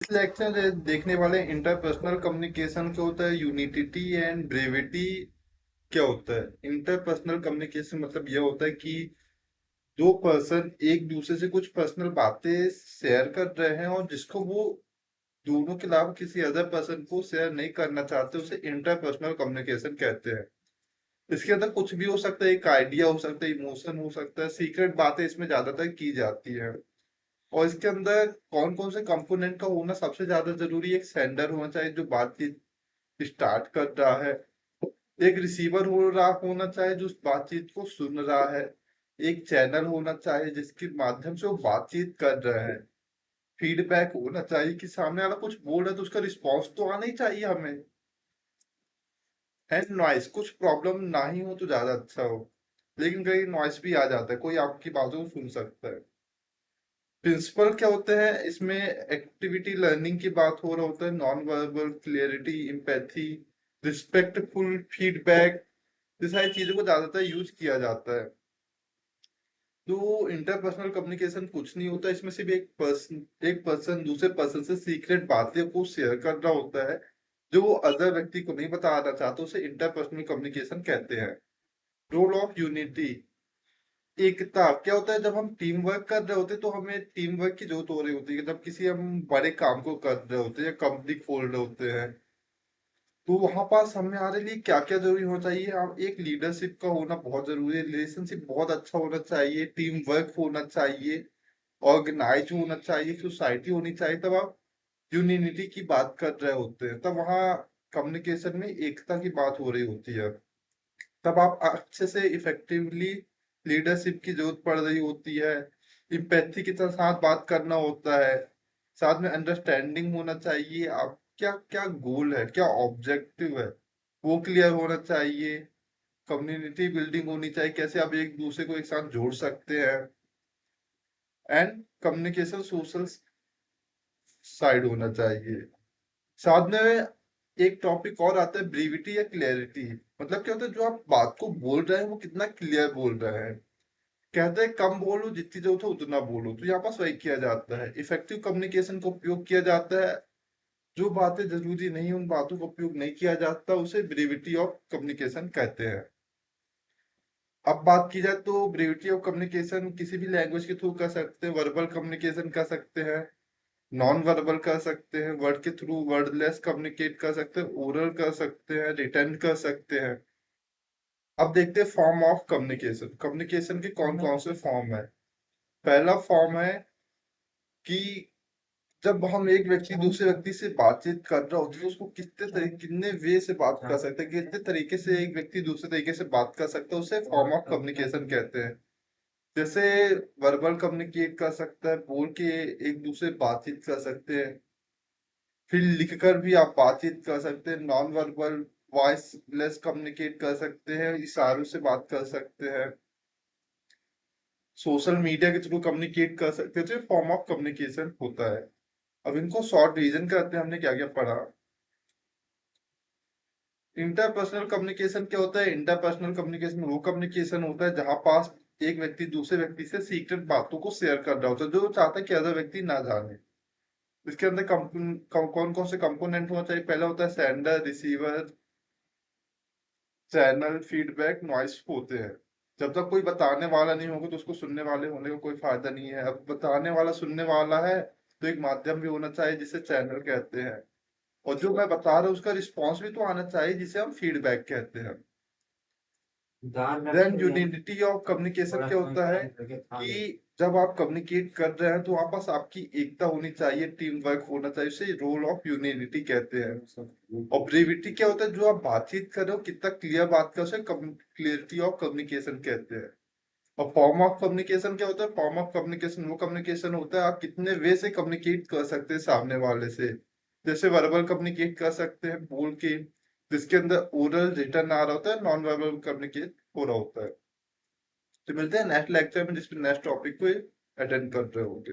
इस लेक्चर में देखने वाले इंटरपर्सनल कम्युनिकेशन क्या होता है, यूनिटी एंड ब्रेविटी क्या होता है। इंटरपर्सनल कम्युनिकेशन मतलब यह होता है कि दो पर्सन एक दूसरे से कुछ पर्सनल बातें शेयर कर रहे हैं और जिसको वो दोनों के अलावा किसी अदर पर्सन को शेयर नहीं करना चाहते, उसे इंटरपर्सनल कम्युनिकेशन कहते हैं। इसके अंदर कुछ भी हो सकता है, एक आइडिया हो सकता है, इमोशन हो सकता है, सीक्रेट बातें इसमें ज्यादातर की जाती है। और इसके अंदर कौन कौन से कंपोनेंट का होना सबसे ज्यादा जरूरी है। एक सेंडर होना चाहिए जो बातचीत स्टार्ट कर रहा है, एक रिसीवर हो रहा होना चाहिए जो उस बातचीत को सुन रहा है, एक चैनल होना चाहिए जिसके माध्यम से वो बातचीत कर रहा है, फीडबैक होना चाहिए कि सामने वाला कुछ बोल रहा है तो उसका रिस्पॉन्स तो आना ही चाहिए हमें, एंड नॉइस, कुछ प्रॉब्लम ना ही हो तो ज्यादा अच्छा हो, लेकिन कहीं नॉइस भी आ जाता है, कोई आपकी बातों को सुन सकता है। प्रिंसिपल क्या होते हैं इसमें, एक्टिविटी लर्निंग की बात हो रहा होता है, non verbal, clarity, empathy, respectful, feedback, ये सारी चीजों को ज्यादातर यूज किया जाता है। तो इंटरपर्सनल कम्युनिकेशन कुछ नहीं होता, इसमें सिर्फ एक पर्सन दूसरे पर्सन से सीक्रेट बातें को शेयर कर रहा होता है जो वो अदर व्यक्ति को नहीं बताना चाहता, उसे इंटरपर्सनल कम्युनिकेशन कहते हैं। रोल ऑफ यूनिटी, एकता क्या होता है, जब हम टीम वर्क कर रहे होते हैं तो हमें टीम वर्क की जरूरत हो रही होती है, जब किसी हम बड़े काम को कर रहे होते हैं या कंपनी खोल रहे होते हैं, तो वहां पास हमारे लिए क्या क्या जरूरी होना चाहिए। हम एक लीडरशिप का होना बहुत जरूरी है, रिलेशनशिप बहुत अच्छा होना चाहिए, टीम वर्क होना चाहिए, ऑर्गेनाइज होना चाहिए, सोसाइटी होनी चाहिए। तब आप यूनिटी की बात कर रहे होते हैं, तब वहाँ कम्युनिकेशन में एकता की बात हो रही होती है। तब आप अच्छे से इफेक्टिवली लीडरशिप की जरूरत पड़ रही होती है, इम्पैथी के साथ बात करना होता है, साथ में अंडरस्टैंडिंग होना चाहिए, आप क्या क्या गोल है, क्या ऑब्जेक्टिव है, वो क्लियर होना चाहिए, कम्युनिटी बिल्डिंग होनी चाहिए, कैसे आप एक दूसरे को एक साथ जोड़ सकते हैं, एंड कम्युनिकेशन सोशल साइड होना चाहिए। साथ में एक टॉपिक और आता है, ब्रीविटी या क्लियरिटी। मतलब क्या होता है, जो आप बात को बोल रहे हैं वो कितना क्लियर बोल रहे हैं। कहते हैं कम बोलो, जितनी जरूरत है उतना बोलो, तो यहाँ पास वही किया जाता है। इफेक्टिव कम्युनिकेशन का उपयोग किया जाता है, जो बातें जरूरी नहीं उन बातों का उपयोग नहीं किया जाता, उसे ब्रीविटी ऑफ कम्युनिकेशन कहते हैं। अब बात की जाए तो ब्रीविटी ऑफ कम्युनिकेशन किसी भी लैंग्वेज के थ्रू कर सकते हैं, वर्बल कम्युनिकेशन कर सकते हैं, नॉन वर्बल कर सकते हैं, वर्ड के थ्रू वर्डलेस कम्युनिकेट कर सकते हैं, ओरल कर सकते हैं, रिटर्न कर सकते हैं। अब देखते हैं फॉर्म ऑफ कम्युनिकेशन, कम्युनिकेशन के कौन कौन से फॉर्म है। पहला फॉर्म है कि जब हम एक व्यक्ति दूसरे व्यक्ति से बातचीत कर रहा होता है तो उसको कितने वे से बात कर सकते हैं, कितने तरीके से एक व्यक्ति दूसरे तरीके से बात कर सकता है, उसे फॉर्म ऑफ कम्युनिकेशन कहते हैं। जैसे वर्बल कम्युनिकेट कर सकता है, बोल के एक दूसरे से बातचीत कर सकते हैं, फिर लिखकर भी आप बातचीत कर सकते हैं, non verbal voice less communicate कर सकते हैं, इशारों से बात कर सकते हैं, सोशल मीडिया के थ्रू कम्युनिकेट कर सकते हैं। तो ये फॉर्म ऑफ कम्युनिकेशन होता है। अब इनको शॉर्ट रिवीजन करते हैं, हमने क्या क्या पढ़ा। इंटरपर्सनल कम्युनिकेशन क्या होता है, इंटरपर्सनल कम्युनिकेशन वो कम्युनिकेशन होता है जहां पास एक व्यक्ति दूसरे व्यक्ति से सीक्रेट बातों को शेयर कर रहा होता है जो वो चाहता है कि अदर व्यक्ति ना जाने। इसके अंदर कौन कौन से कंपोनेंट होना चाहिए। पहला होता है sender, receiver, channel, feedback, noise होते हैं। जब तक कोई बताने वाला नहीं होगा तो उसको सुनने वाले होने का कोई फायदा नहीं है। अब बताने वाला सुनने वाला है तो एक माध्यम भी होना चाहिए जिसे चैनल कहते हैं, और जो मैं बता रहा हूँ उसका रिस्पॉन्स भी तो आना चाहिए जिसे हम फीडबैक कहते हैं। देन यूनिटी ऑफ कम्युनिकेशन क्या होता है कि जब आप कम्युनिकेट कर रहे हैं तो वहां पास आपकी एकता होनी चाहिए, टीम वर्क होना चाहिए, उसे रोल ऑफ यूनिटी कहते हैं। और ब्रेविटी क्या होता है, जो आप बातचीत कर रहे हो कितना क्लियर बात कर, उसे क्लियरिटी ऑफ कम्युनिकेशन कहते हैं। और फॉर्म ऑफ कम्युनिकेशन क्या होता है, फॉर्म ऑफ कम्युनिकेशन वो कम्युनिकेशन होता है आप कितने वे से कम्युनिकेट कर सकते हैं सामने वाले से। जैसे वर्बल कम्युनिकेट कर सकते हैं बोल के, जिसके अंदर ओरल रिटर्न आ रहा होता है, नॉन वर्बल कम्युनिकेट हो रहा होता है। तो मिलते हैं नेक्स्ट लेक्चर में जिसमें नेक्स्ट टॉपिक को अटेंड कर रहे होंगे।